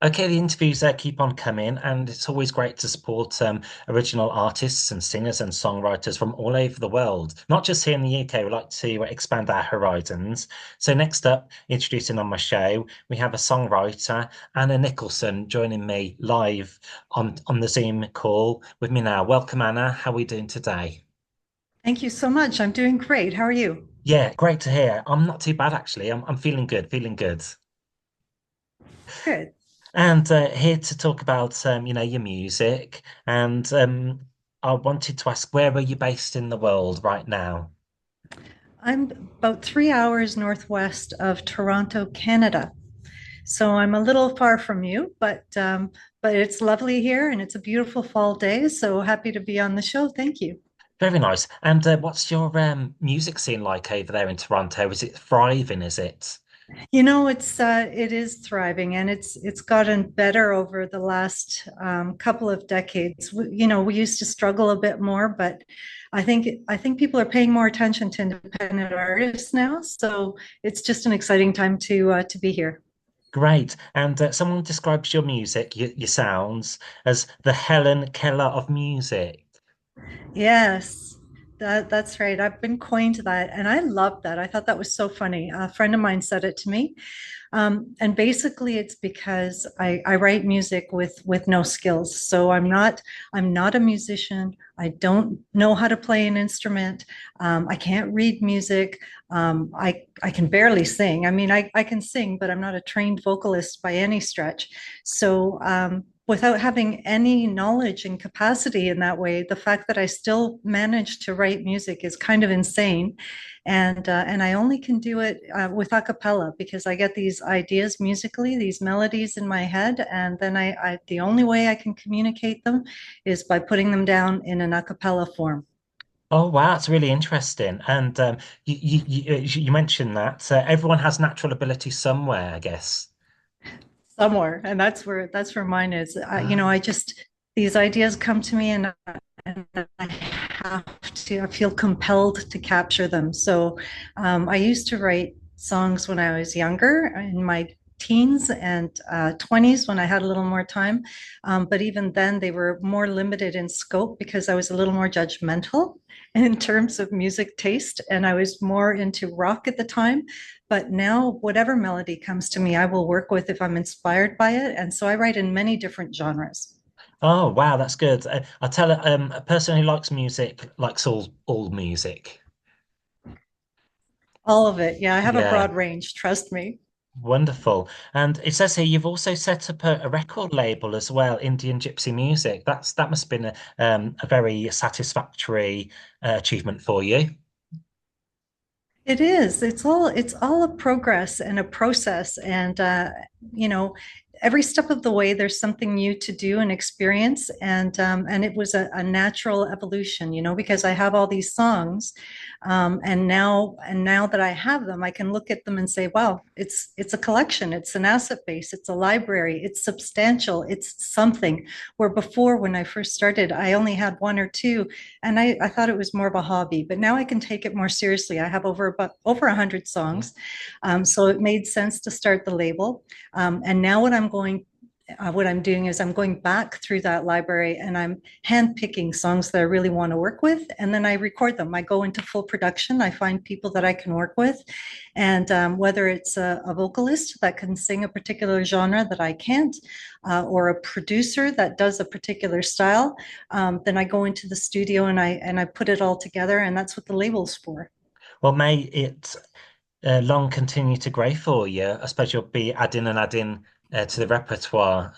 Okay, the interviews keep on coming, and it's always great to support original artists and singers and songwriters from all over the world, not just here in the UK. We like to expand our horizons. So, next up, introducing on my show, we have a songwriter, Anna Nicholson, joining me live on the Zoom call with me now. Welcome, Anna. How are we doing today? Thank you so much. I'm doing great. How are you? Yeah, great to hear. I'm not too bad actually. I'm feeling good, feeling good. Good. And here to talk about your music. And I wanted to ask, where are you based in the world right now? I'm about 3 hours northwest of Toronto, Canada. So I'm a little far from you, but it's lovely here and it's a beautiful fall day. So happy to be on the show. Thank you. Very nice. And what's your music scene like over there in Toronto? Is it thriving, is it? It is thriving and it's gotten better over the last couple of decades. We used to struggle a bit more, but I think people are paying more attention to independent artists now. So it's just an exciting time to be here. Great. And someone describes your music, your sounds, as the Helen Keller of music. Yes, that's right. I've been coined that, and I love that. I thought that was so funny. A friend of mine said it to me, and basically, it's because I write music with no skills. So I'm not a musician. I don't know how to play an instrument. I can't read music. I can barely sing. I mean, I can sing, but I'm not a trained vocalist by any stretch. So without having any knowledge and capacity in that way, the fact that I still manage to write music is kind of insane. And I only can do it with a cappella because I get these ideas musically, these melodies in my head, and then the only way I can communicate them is by putting them down in an a cappella form. Oh, wow, that's really interesting. And you mentioned that everyone has natural ability somewhere, I guess. Somewhere, and that's where mine is. I just these ideas come to me, and I I feel compelled to capture them. So I used to write songs when I was younger, in my teens and 20s when I had a little more time. But even then, they were more limited in scope because I was a little more judgmental in terms of music taste, and I was more into rock at the time. But now, whatever melody comes to me, I will work with if I'm inspired by it. And so I write in many different genres. Oh, wow, that's good. I tell a person who likes music likes all music. All of it. Yeah, I have a Yeah, broad range, trust me. wonderful. And it says here you've also set up a record label as well, Indian Gypsy Music. That must have been a very satisfactory achievement for you. It is. It's all a progress and a process, and you know, every step of the way, there's something new to do and experience, and it was a natural evolution, because I have all these songs, and now that I have them, I can look at them and say, wow, it's a collection, it's an asset base, it's a library, it's substantial, it's something. Where before, when I first started, I only had one or two, and I thought it was more of a hobby, but now I can take it more seriously. I have over 100 songs, so it made sense to start the label. And now what I'm doing is I'm going back through that library and I'm handpicking songs that I really want to work with, and then I record them. I go into full production. I find people that I can work with, and whether it's a vocalist that can sing a particular genre that I can't, or a producer that does a particular style, then I go into the studio and I put it all together, and that's what the label's for. Well, may it long continue to grow for you. I suppose you'll be adding and adding to the repertoire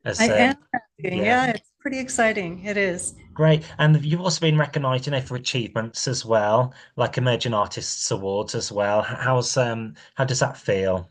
I as am. yeah. Yeah, it's pretty exciting. It is. Great. And you've also been recognised, for achievements as well, like Emerging Artists Awards as well. How does that feel?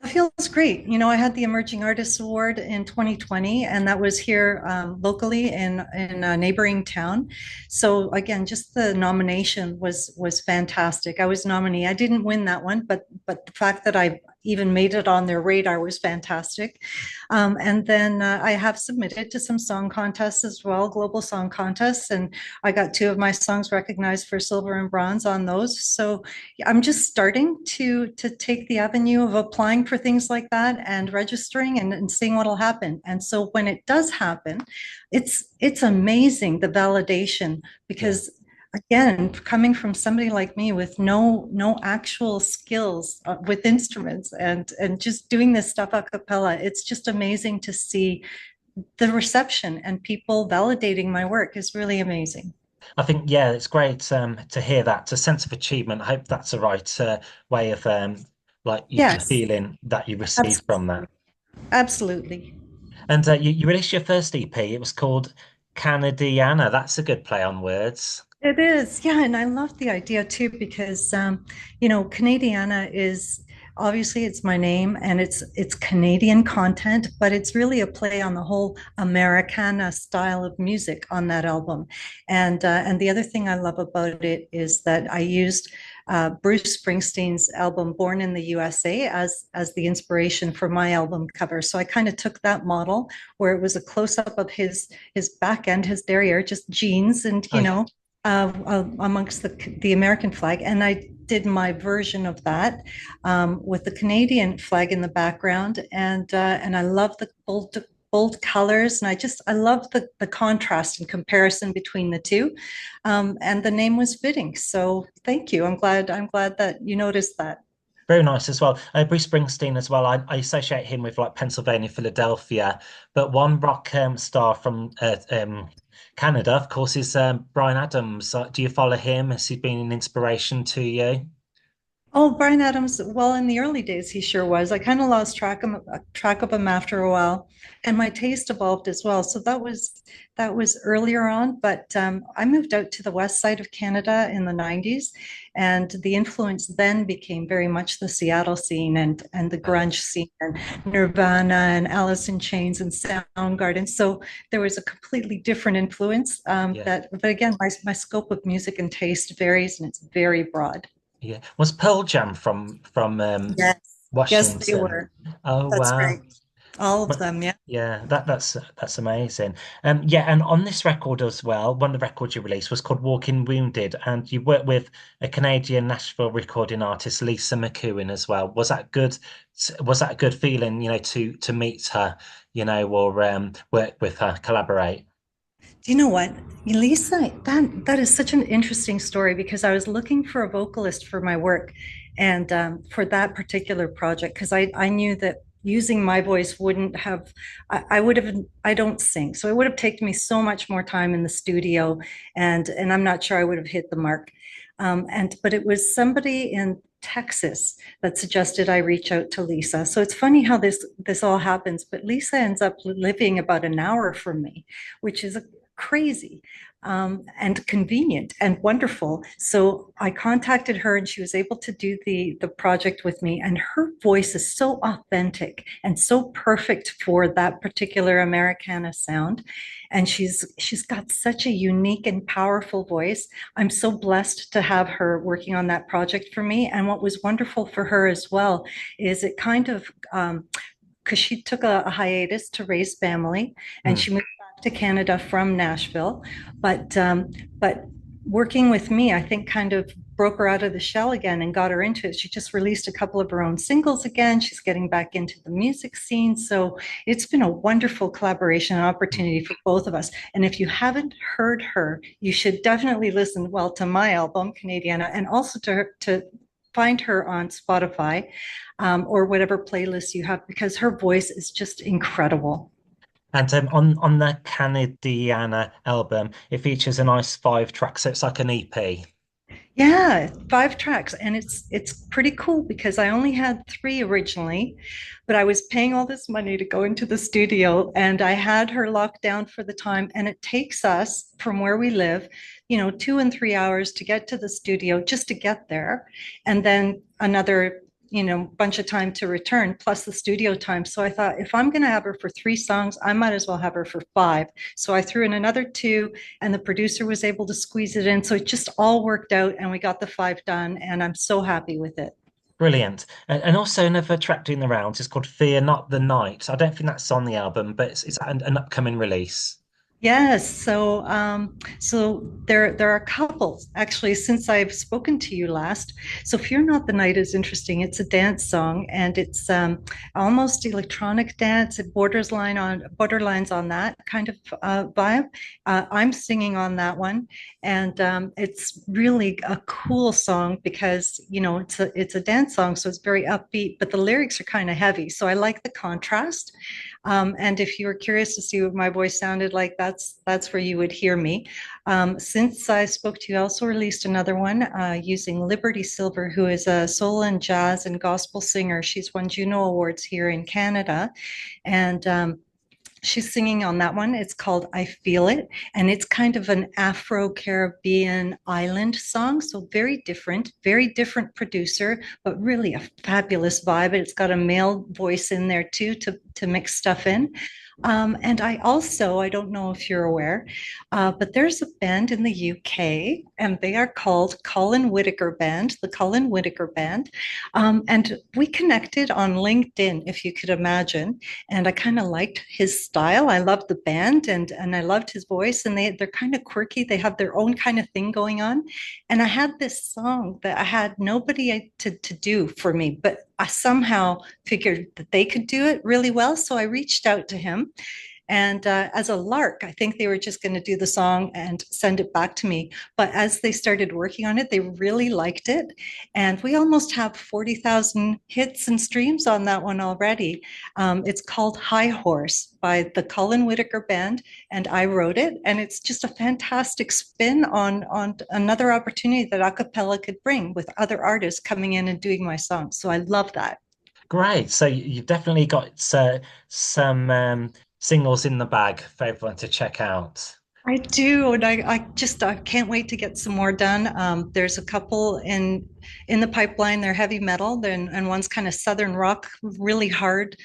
It feels great. I had the Emerging Artists Award in 2020, and that was here locally in a neighboring town. So again, just the nomination was fantastic. I was nominee. I didn't win that one, but the fact that I even made it on their radar was fantastic. And then I have submitted to some song contests as well, global song contests, and I got two of my songs recognized for silver and bronze on those. So I'm just starting to take the avenue of applying for things like that and registering and seeing what'll happen. And so when it does happen, it's amazing the validation Yeah. because again, coming from somebody like me with no actual skills with instruments and just doing this stuff a cappella, it's just amazing to see the reception and people validating my work is really amazing. I think, yeah, it's great to hear that. It's a sense of achievement. I hope that's the right way of like you Yes, feeling that you received from absolutely. that. Absolutely. And you released your first EP. It was called Canadiana. That's a good play on words. It is, yeah, and I love the idea too because Canadiana is obviously it's my name and it's Canadian content, but it's really a play on the whole Americana style of music on that album. And the other thing I love about it is that I used Bruce Springsteen's album "Born in the USA" as the inspiration for my album cover. So I kind of took that model where it was a close up of his back end, his derriere, just jeans and Oh, yeah. amongst the American flag, and I did my version of that with the Canadian flag in the background, and I love the bold colors, and I love the contrast and comparison between the two, and the name was fitting. So thank you. I'm glad that you noticed that. Very nice as well. Bruce Springsteen as well. I associate him with like Pennsylvania, Philadelphia. But one rock star from Canada, of course, is Bryan Adams. Do you follow him? Has he been an inspiration to you? Oh, Bryan Adams. Well, in the early days, he sure was. I kind of lost track of him after a while, and my taste evolved as well. So that was earlier on. But I moved out to the west side of Canada in the '90s, and the influence then became very much the Seattle scene and the Uh, grunge scene and Nirvana and Alice in Chains and Soundgarden. So there was a completely different influence. yeah, But again, my scope of music and taste varies, and it's very broad. yeah. Was Pearl Jam from Yes. Yes, they Washington? were. Oh That's wow. right. All of But them, yeah. yeah, that's amazing. Yeah, and on this record as well, one of the records you released was called Walking Wounded, and you worked with a Canadian Nashville recording artist, Lisa McEwen, as well. Was that good? Was that a good feeling, to meet her, or work with her, collaborate? Do you know what, Lisa? That is such an interesting story because I was looking for a vocalist for my work, and for that particular project, because I knew that using my voice wouldn't have, I would have, I don't sing, so it would have taken me so much more time in the studio, and I'm not sure I would have hit the mark. And but it was somebody in Texas that suggested I reach out to Lisa. So it's funny how this all happens, but Lisa ends up living about an hour from me, which is crazy and convenient and wonderful. So I contacted her and she was able to do the project with me. And her voice is so authentic and so perfect for that particular Americana sound. And she's got such a unique and powerful voice. I'm so blessed to have her working on that project for me. And what was wonderful for her as well is it kind of because she took a hiatus to raise family and Hmm. she moved back to Canada from Nashville. But working with me, I think kind of broke her out of the shell again and got her into it. She just released a couple of her own singles again. She's getting back into the music scene. So it's been a wonderful collaboration and opportunity for both of us. And if you haven't heard her, you should definitely listen, well, to my album, Canadiana, and also to find her on Spotify or whatever playlist you have because her voice is just incredible. And on the Canadiana album, it features a nice 5 track, so it's like an EP. Yeah, 5 tracks, and it's pretty cool because I only had three originally, but I was paying all this money to go into the studio, and I had her locked down for the time, and it takes us from where we live, 2 and 3 hours to get to the studio just to get there, and then another bunch of time to return plus the studio time. So I thought if I'm going to have her for 3 songs, I might as well have her for five. So I threw in another two and the producer was able to squeeze it in. So it just all worked out and we got the five done and I'm so happy with it. Brilliant. And also another track doing the rounds is called Fear Not the Night. I don't think that's on the album, but it's an upcoming release. Yes, so there are couples actually since I've spoken to you last. So Fear Not the Night is interesting. It's a dance song and it's almost electronic dance. It borderlines on that kind of vibe. I'm singing on that one, and it's really a cool song because it's a dance song, so it's very upbeat, but the lyrics are kind of heavy. So I like the contrast. And if you were curious to see what my voice sounded like, that's where you would hear me. Since I spoke to you, I also released another one using Liberty Silver, who is a soul and jazz and gospel singer. She's won Juno Awards here in Canada, and she's singing on that one. It's called I Feel It, and it's kind of an Afro-Caribbean island song. So very different producer, but really a fabulous vibe. It's got a male voice in there too to mix stuff in. And I don't know if you're aware, but there's a band in the UK and they are called Colin Whitaker Band, the Colin Whitaker Band. And we connected on LinkedIn, if you could imagine. And I kind of liked his style. I loved the band and I loved his voice. And they're kind of quirky. They have their own kind of thing going on. And I had this song that I had nobody to do for me, but I somehow figured that they could do it really well. So I reached out to him. And as a lark, I think they were just going to do the song and send it back to me. But as they started working on it, they really liked it. And we almost have 40,000 hits and streams on that one already. It's called High Horse by the Colin Whitaker Band, and I wrote it. And it's just a fantastic spin on another opportunity that a cappella could bring with other artists coming in and doing my song. So I love that. Great. So you've definitely got some singles in the bag for everyone to check out. I do, and I can't wait to get some more done. There's a couple in the pipeline. They're heavy metal, and one's kind of southern rock, really hard.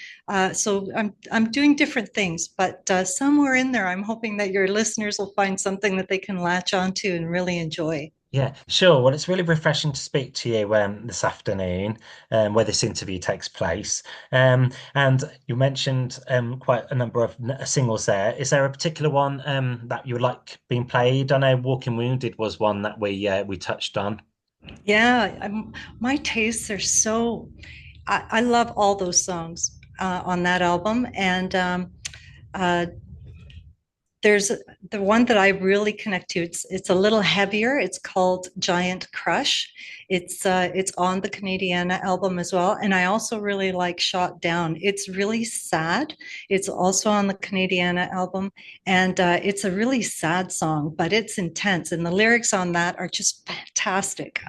So I'm doing different things, but somewhere in there, I'm hoping that your listeners will find something that they can latch onto and really enjoy. Yeah, sure. Well, it's really refreshing to speak to you this afternoon, where this interview takes place. And you mentioned quite a number of singles there. Is there a particular one that you would like being played? I know Walking Wounded was one that we touched on. Yeah, my tastes are I love all those songs on that album, and uh, there's the one that I really connect to. It's a little heavier. It's called Giant Crush. It's on the Canadiana album as well. And I also really like Shot Down. It's really sad. It's also on the Canadiana album. And it's a really sad song, but it's intense. And the lyrics on that are just fantastic.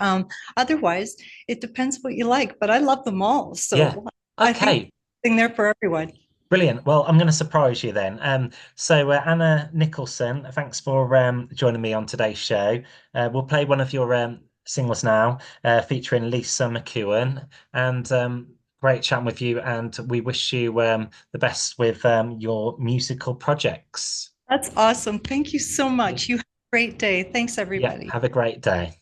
Otherwise, it depends what you like, but I love them all. Yeah. So I think Okay. thing there for everyone. Brilliant. Well, I'm going to surprise you then. So Anna Nicholson, thanks for joining me on today's show. We'll play one of your singles now, featuring Lisa McEwen. And great chatting with you. And we wish you the best with your musical projects. That's awesome. Thank you so much. You have a great day. Thanks, Yeah, everybody. have a great day.